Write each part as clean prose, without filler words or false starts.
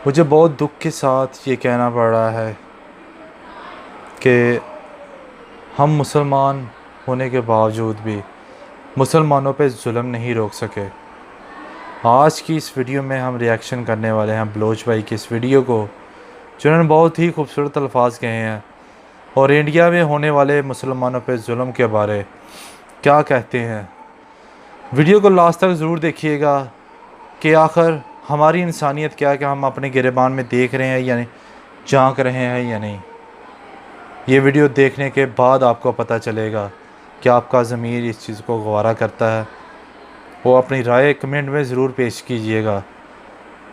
मुझे बहुत दुख के साथ ये कहना पड़ रहा है कि हम मुसलमान होने के बावजूद भी मुसलमानों पे जुल्म नहीं रोक सके। आज की इस वीडियो में हम रिएक्शन करने वाले हैं बलोच भाई की इस वीडियो को, जिन्होंने बहुत ही खूबसूरत अल्फाज कहे हैं और इंडिया में होने वाले मुसलमानों पे जुल्म के बारे क्या कहते हैं। वीडियो को लास्ट तक ज़रूर देखिएगा कि आखिर हमारी इंसानियत क्या है कि हम अपने गिरेबान में देख रहे हैं या नहीं, झांक रहे हैं या नहीं। ये वीडियो देखने के बाद आपको पता चलेगा कि आपका ज़मीर इस चीज़ को गवारा करता है। वो अपनी राय कमेंट में ज़रूर पेश कीजिएगा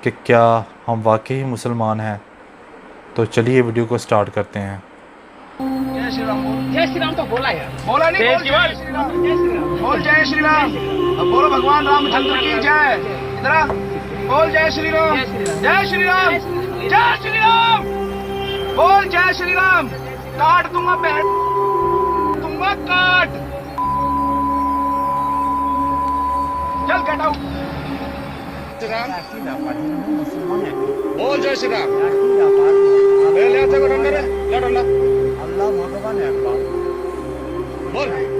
कि क्या हम वाकई मुसलमान हैं। तो चलिए वीडियो को स्टार्ट करते हैं। जय श्री राम बोल। जय श्री राम तो बोला यार, बोला नहीं, बोल जय श्री राम, जय श्री राम बोल, जय श्री राम। अब बोलो भगवान रामचंद्र की जय। इधर बोल जय श्री राम, जय श्री राम, जय श्री राम बोल, जय श्री राम। काट दूंगा बहन, दूंगा काट। चल गेट आउट। बोल जय श्री राम।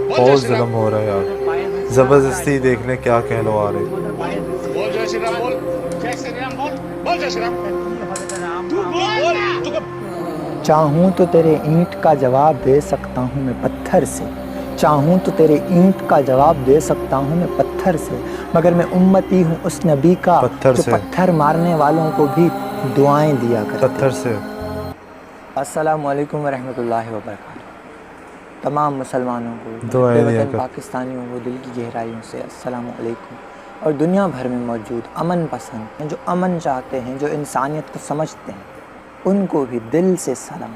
बहुत जुल्म हो रहा है यार, ज़बरदस्ती देखने क्या कहलो आ रहे। बोल जय श्री राम, बोल जय श्री राम, बोल बोल जय श्री राम। तू बोल। चाहूँ तो तेरे ईंट का जवाब दे सकता हूँ मैं पत्थर से, चाहूँ तो तेरे ईंट का जवाब दे सकता हूँ मैं पत्थर से, मगर मैं उम्मती हूँ उस नबी का जो पत्थर मारने वालों को भी दुआएं दिया करते। पत्थर से। अस्सलामु अलैकुम वरहमतुल्लाहि वबरकातुहू। तमाम मुसलमानों को, दुआएं दिया कर। पाकिस्तानियों को दिल की गहराइयों से अस्सलामु अलैकुम। और दुनिया भर में मौजूद अमन पसंद हैं, जो अमन चाहते हैं, जो इंसानियत को समझते हैं, उनको भी दिल से सलाम।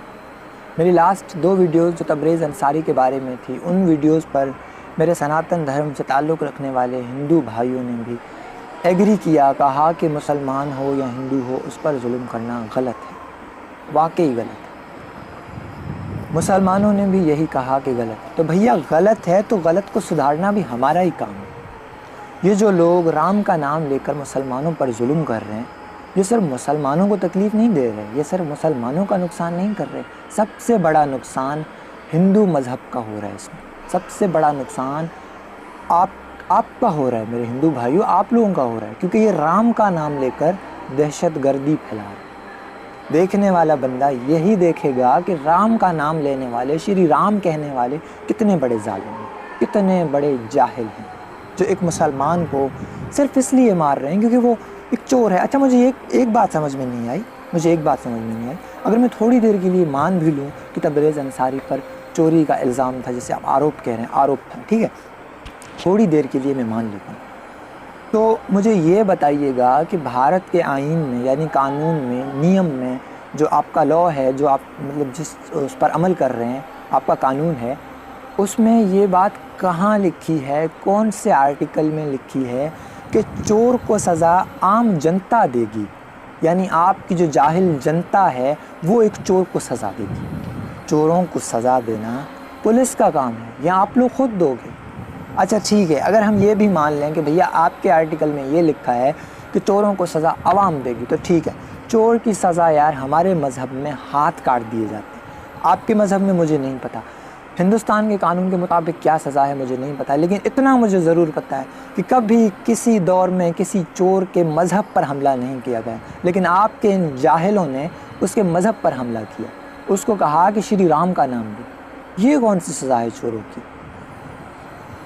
मेरी लास्ट 2 वीडियोस जो तबरेज़ अंसारी के बारे में थी, उन वीडियोस पर मेरे सनातन धर्म से ताल्लुक़ रखने वाले हिंदू भाइयों ने भी एग्री किया, कहा कि मुसलमान हो या हिंदू हो उस पर जुल्म करना गलत है, वाकई गलत है। मुसलमानों ने भी यही कहा कि गलत है। तो भैया गलत है तो गलत को सुधारना भी हमारा ही काम है। ये जो लोग राम का नाम लेकर मुसलमानों पर जुल्म कर रहे हैं, ये सिर्फ मुसलमानों को तकलीफ़ नहीं दे रहे, ये सिर्फ मुसलमानों का नुकसान नहीं कर रहे, सबसे बड़ा नुकसान हिंदू मज़हब का हो रहा है। इसमें सबसे बड़ा नुकसान आपका हो रहा है मेरे हिंदू भाइयों, आप लोगों का हो रहा है, क्योंकि ये राम का नाम लेकर दहशतगर्दी फैला रहे। देखने वाला बंदा यही देखेगा कि राम का नाम लेने वाले, श्री राम कहने वाले कितने बड़े जालिम हैं, कितने बड़े जाहिल हैं, जो एक मुसलमान को सिर्फ इसलिए मार रहे हैं क्योंकि वो एक चोर है। अच्छा, मुझे एक बात समझ में नहीं आई, अगर मैं थोड़ी देर के लिए मान भी लूँ कि तबरेज़ अंसारी पर चोरी का इल्ज़ाम था, जैसे आप आरोप कह रहे हैं, आरोप था, ठीक है, थोड़ी देर के लिए मैं मान लेता हूँ, तो मुझे ये बताइएगा कि भारत के आईन में, यानी कानून में, नियम में, जो आपका लॉ है, जो आप मतलब जिस उस पर अमल कर रहे हैं, आपका कानून है, उसमें ये बात कहाँ लिखी है, कौन से आर्टिकल में लिखी है कि चोर को सज़ा आम जनता देगी, यानी आपकी जो जाहिल जनता है वो एक चोर को सज़ा देगी। चोरों को सज़ा देना पुलिस का काम है, या आप लोग खुद दोगे? अच्छा ठीक है, अगर हम ये भी मान लें कि भैया आपके आर्टिकल में ये लिखा है कि चोरों को सज़ा आवाम देगी, तो ठीक है, चोर की सज़ा यार हमारे मज़हब में हाथ काट दिए जाते हैं, आपके मज़हब में मुझे नहीं पता, हिंदुस्तान के कानून के मुताबिक क्या सज़ा है मुझे नहीं पता, लेकिन इतना मुझे ज़रूर पता है कि कभी किसी दौर में किसी चोर के मज़हब पर हमला नहीं किया गया, लेकिन आपके इन जाहिलों ने उसके मज़हब पर हमला किया, उसको कहा कि श्री राम का नाम दो। ये कौन सी सज़ा है चोरों की?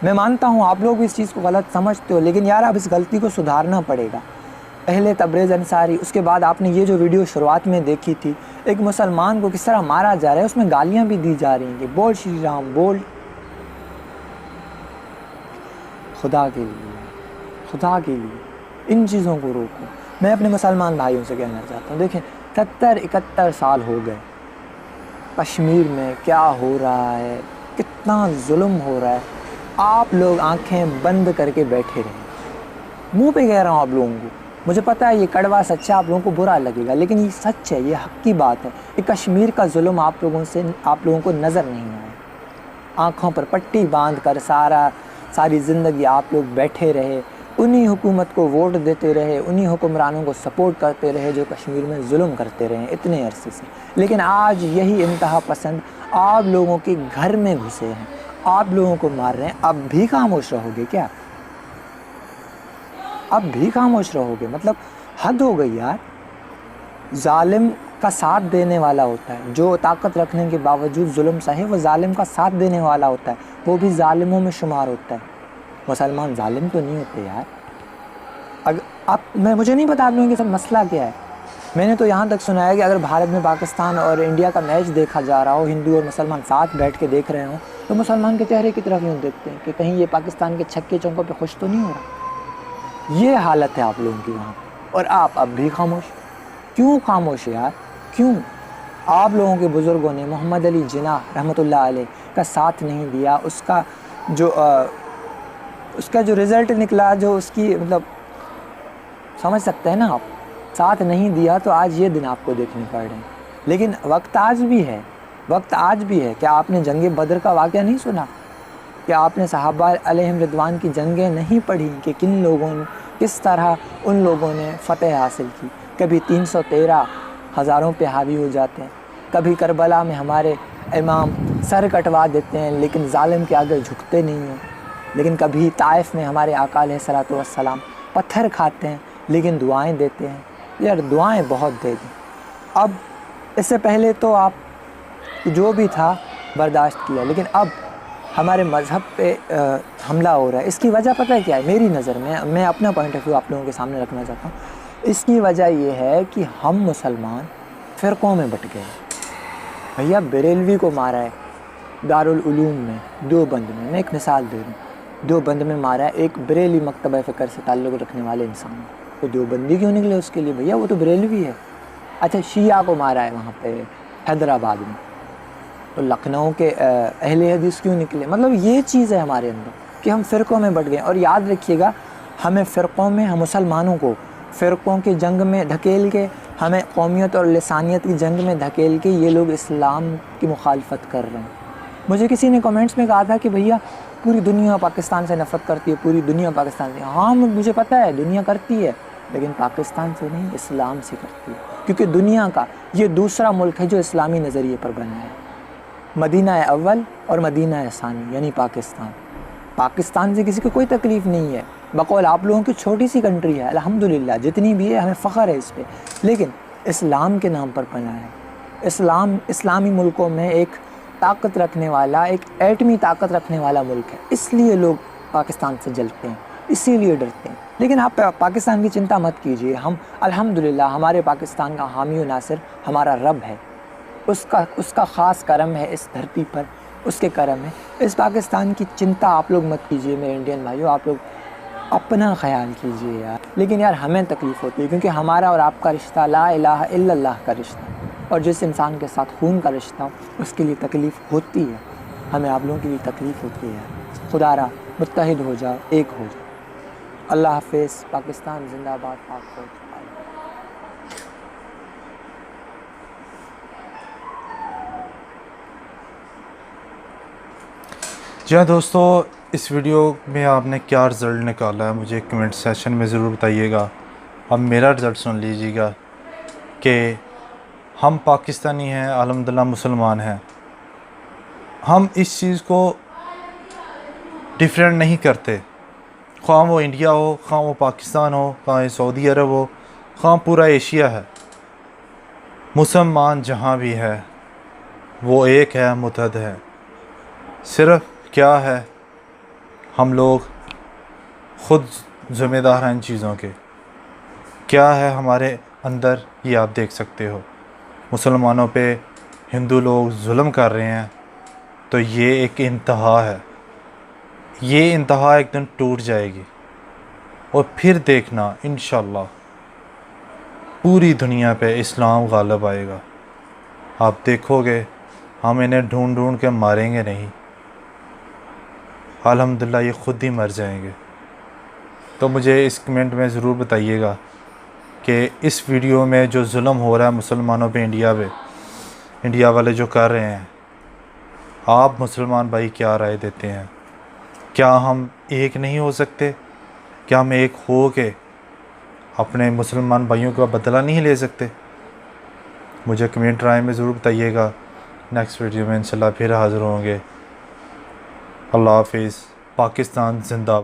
मैं मानता हूँ आप लोग इस चीज़ को गलत समझते हो, लेकिन यार अब इस गलती को सुधारना पड़ेगा। पहले तबरेज़ अंसारी, उसके बाद आपने ये जो वीडियो शुरुआत में देखी थी, एक मुसलमान को किस तरह मारा जा रहा है, उसमें गालियाँ भी दी जा रही हैं कि बोल श्री राम बोल। खुदा के लिए इन चीज़ों को रोको। मैं अपने मुसलमान भाइयों से कहना चाहता हूँ, देखें 70-71 साल हो गए, कश्मीर में क्या हो रहा है, कितना जुल्म हो रहा है, आप लोग आंखें बंद करके बैठे रहे। मुंह पे कह रहा हूँ आप लोगों को, मुझे पता है ये कड़वा सच है, आप लोगों को बुरा लगेगा, लेकिन ये सच है, ये हक़ की बात है। ये कश्मीर का जुल्म आप लोगों को नज़र नहीं आया, आँखों पर पट्टी बांध कर सारी ज़िंदगी आप लोग बैठे रहे, उन्हीं हुकूमत को वोट देते रहे, उन्हीं हुक्मरानों को सपोर्ट करते रहे जो कश्मीर में जुल्म करते रहे इतने अरसे से। लेकिन आज यही इंतहा पसंद आप लोगों के घर में घुसे हैं, आप लोगों को मार रहे हैं। अब भी खामोश रहोगे क्या? अब भी खामोश रहोगे? मतलब हद हो गई यार। जालिम का साथ देने वाला होता है, जो ताकत रखने के बावजूद जुल्म सहे वो जालिम का साथ देने वाला होता है, वो भी जालिमों में शुमार होता है। मुसलमान जालिम तो नहीं होते यार। मुझे नहीं पता आप लोगों के साथ मसला क्या है। मैंने तो यहाँ तक सुना है कि अगर भारत में पाकिस्तान और इंडिया का मैच देखा जा रहा हो, हिंदू और मुसलमान साथ बैठ के देख रहे हो, तो मुसलमान के चेहरे की तरफ यूँ देखते हैं कि कहीं ये पाकिस्तान के छक्के चौकों पे खुश तो नहीं हो रहा। ये हालत है आप लोगों की वहाँ, और आप अब भी खामोश। क्यों खामोश यार, क्यों? आप लोगों के बुज़ुर्गों ने मोहम्मद अली जिन्नाह रहमतुल्लाह अलैह का साथ नहीं दिया। उसका जो रिज़ल्ट निकला, जो उसकी मतलब समझ सकते हैं ना आप, साथ नहीं दिया तो आज ये दिन आपको देखने पड़ रहे हैं। लेकिन वक्त आज भी है, वक्त आज भी है। क्या आपने जंग बदर का वाक़या नहीं सुना? क्या आपने सहाबा अलैहिम रिदवान की जंगें नहीं पढ़ी कि किन लोगों ने, किस तरह उन लोगों ने फ़तेह हासिल की? कभी 313 हज़ारों पे हावी हो जाते हैं, कभी करबला में हमारे इमाम सर कटवा देते हैं लेकिन जालिम के आगे झुकते नहीं हैं, लेकिन कभी ताइफ में हमारे आका अलैहिस्सलातु वस्सलाम पत्थर खाते हैं लेकिन दुआएं देते हैं। यार दुआएं बहुत दे दी। अब इससे पहले तो आप जो भी था बर्दाश्त किया, लेकिन अब हमारे मज़हब पे हमला हो रहा है। इसकी वजह पता है क्या है? मेरी नज़र में, मैं अपना पॉइंट ऑफ व्यू आप लोगों के सामने रखना चाहता हूँ। इसकी वजह ये है कि हम मुसलमान फ़िरक़ों में बट गए। भैया बरेलवी को मारा है दारुल उलूम में, देवबंद में। मैं एक मिसाल दे रहा हूँ, देवबंद में मारा है एक बरेली मकतबा फ़िक्र से ताल्लुक़ रखने वाले इंसान को। तो देवबंदी क्यों निकले उसके लिए? भैया वो तो बरेलवी है। अच्छा, शिया को मारा है वहाँ पे हैदराबाद में, तो लखनऊ के अहले हदीस क्यों निकले? मतलब ये चीज़ है हमारे अंदर कि हम फ़िरक़ों में बट गए। और याद रखिएगा, हमें फ़िरक़ों में, हम मुसलमानों को फ़िरक़ों की जंग में धकेल के, हमें कौमियत और लिसानियत की जंग में धकेल के ये लोग इस्लाम की मुखालफत कर रहे हैं। मुझे किसी ने कमेंट्स में कहा था कि भैया पूरी दुनिया पाकिस्तान से नफ़रत करती है, पूरी दुनिया पाकिस्तान से। हाँ, मुझे पता है दुनिया करती है, लेकिन पाकिस्तान से नहीं, इस्लाम से करती है। क्योंकि दुनिया का ये दूसरा मुल्क है जो इस्लामी नज़रिए पर बना है। मदीना अव्वल और मदीना सानी यानी पाकिस्तान। पाकिस्तान से किसी को कोई तकलीफ़ नहीं है। बकौल आप लोगों की छोटी सी कंट्री है, अल्हम्दुलिल्लाह, जितनी भी है हमें फ़ख्र है इस पर, लेकिन इस्लाम के नाम पर बना है। इस्लाम इस्लामी मुल्कों में एक ताकत रखने वाला, एक एटमी ताकत रखने वाला मुल्क है, इसलिए लोग पाकिस्तान से जलते हैं, इसीलिए डरते हैं। लेकिन आप पाकिस्तान की चिंता मत कीजिए, हम अल्हम्दुलिल्लाह, हमारे पाकिस्तान का हामी व नासिर हमारा रब है। उसका ख़ास करम है इस धरती पर, उसके करम है। इस पाकिस्तान की चिंता आप लोग मत कीजिए मेरे इंडियन भाइयों, आप लोग अपना ख्याल कीजिए यार। लेकिन यार हमें तकलीफ़ होती है क्योंकि हमारा और आपका रिश्ता ला इलाहा इल्लल्लाह का रिश्ता, और जिस इंसान के साथ खून का रिश्ता हो उसके लिए तकलीफ़ होती है। हमें आप लोगों के लिए तकलीफ़ होती है यार। खुदारा मुत्तहिद हो जाओ, एक हो जाओ। अल्लाह हाफ़िज़। पाकिस्तान जिंदाबाद। पाक फौज। जी हाँ दोस्तों, इस वीडियो में आपने क्या रिज़ल्ट निकाला है मुझे कमेंट सेशन में ज़रूर बताइएगा। अब मेरा रिज़ल्ट सुन लीजिएगा कि हम पाकिस्तानी हैं, अल्हम्दुलिल्लाह मुसलमान हैं। हम इस चीज़ को डिफरेंट नहीं करते, ख़्वाह वो इंडिया हो, ख़्वाह वो पाकिस्तान हो, ख़्वाह सऊदी अरब हो, ख़्वाह पूरा एशिया है। मुसलमान जहाँ भी है वो एक है, मुत्तहद है। सिर्फ़ क्या है, हम लोग ख़ुद ज़िम्मेदार हैं इन चीज़ों के। क्या है हमारे अंदर, ये आप देख सकते हो। मुसलमानों पे हिंदू लोग जुल्म कर रहे हैं, तो ये एक इंतहा है। ये इंतहा एक दिन टूट जाएगी और फिर देखना इंशाअल्लाह पूरी दुनिया पे इस्लाम गालिब आएगा। आप देखोगे, हम इन्हें ढूंढ ढूंढ के मारेंगे नहीं, अल्हम्दुलिल्लाह ये ख़ुद ही मर जाएंगे। तो मुझे इस कमेंट में ज़रूर बताइएगा कि इस वीडियो में जो जुल्म हो रहा है मुसलमानों पे, इंडिया वाले जो कर रहे हैं, आप मुसलमान भाई क्या राय देते हैं? क्या हम एक नहीं हो सकते? क्या हम एक हो के अपने मुसलमान भाइयों का बदला नहीं ले सकते? मुझे कमेंट राय में ज़रूर बताइएगा। नेक्स्ट वीडियो में इंशाल्लाह फिर हाज़िर होंगे। अल्लाह हाफिज़। पाकिस्तान जिंदाबाद।